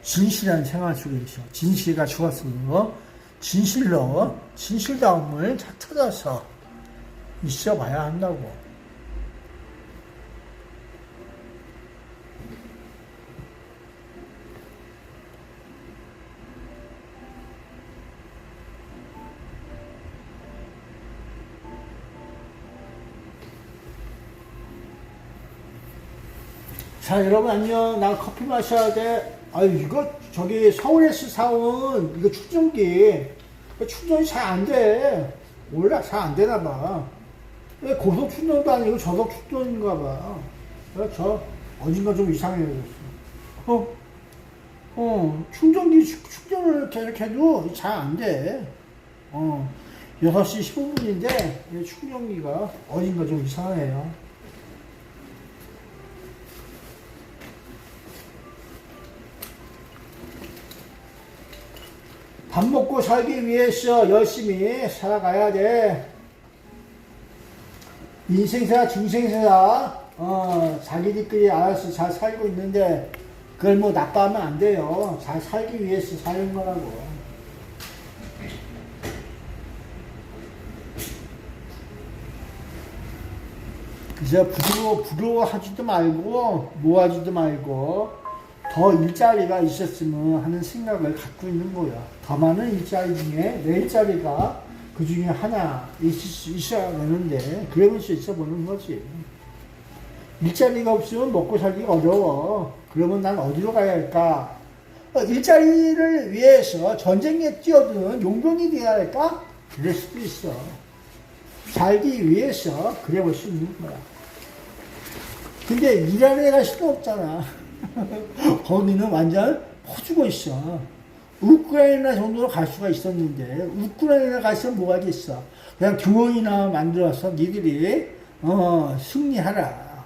진실한 생활 속에서 진실가 죽었어도 진실로 진실다움을 찾아서 있어봐야 한다고. 자, 여러분 안녕. 나 커피 마셔야 돼. 아유, 이거 저기 서울에서 사온 이거 충전기. 충전이 잘 안 돼. 몰라, 잘 안 되나 봐. 고속 충전도 아니고 저속 충전인가 봐. 저 어딘가 좀 이상해졌어. 충전기 충전을 이렇게 해도 잘 안 돼. 6시 15분인데 충전기가 어딘가 좀 이상해요. 밥 먹고 살기 위해서 열심히 살아가야 돼. 인생사, 중생사, 자기들끼리 알아서 잘 살고 있는데, 그걸 뭐 나빠하면 안 돼요. 잘 살기 위해서 사는 거라고. 그래서 부러워하지도 말고, 모아지도 말고, 더 일자리가 있었으면 하는 생각을 갖고 있는 거야. 더 많은 일자리 중에 내 일자리가 그 중에 하나 있어야 되는데, 그러면서 있어 보는 거지. 일자리가 없으면 먹고 살기가 어려워. 그러면 난 어디로 가야 할까? 일자리를 위해서 전쟁에 뛰어드는 용병이 되어야 할까? 그럴 수도 있어. 살기 위해서 그래 볼 수 있는 거야. 근데 일하는 애가 수도 없잖아. 거기는 완전 퍼주고 있어. 우크라이나 정도로 갈 수가 있었는데, 우크라이나 갔으면 뭐가 겠어. 그냥 교원이나 만들어서 니들이 승리하라.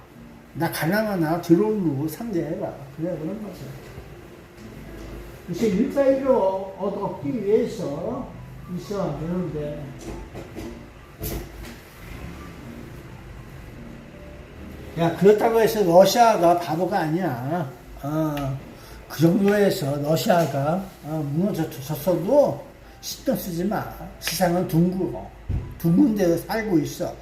나 가나마나 드론으로 상대해라. 그래 그런 거죠. 그래서 일자리를 얻기 위해서 있어야 되는데, 야, 그렇다고 해서 러시아가 바보가 아니야. 그 정도에서 러시아가 무너졌어도 신경 쓰지 마. 세상은 둥근 데서 살고 있어.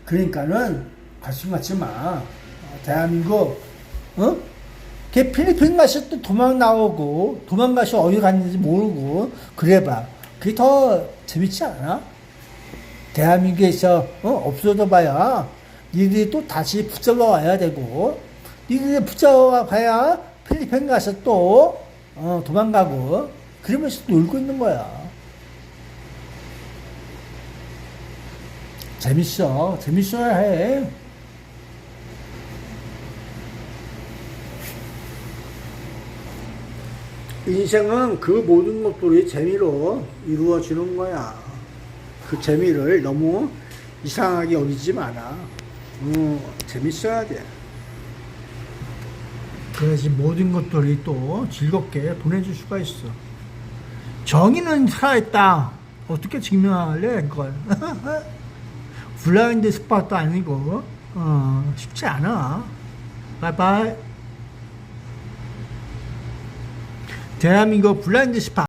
그러니까는 관심 갖지 마. 대한민국, 걔 필리핀 가서 또 도망가서 어디 갔는지 모르고, 그래봐. 그게 더 재밌지 않아? 대한민국에서, 없어져 봐야, 니들이 또 다시 붙잡아 와야 되고, 니들이 붙잡아 봐야 필리핀 가서 또, 도망가고, 그러면서 놀고 있는 거야. 재밌어야 해. 인생은 그 모든 것들이 재미로 이루어지는 거야. 그 재미를 너무 이상하게 여기지 마라. 재밌어야 돼. 그래야지 모든 것들이 또 즐겁게 보내줄 수가 있어. 정의는 살아있다. 어떻게 증명할래, 그걸? 블라인드 스팟도 아니고, 쉽지 않아. 바이바이. 대한민국 블라인드 스팟.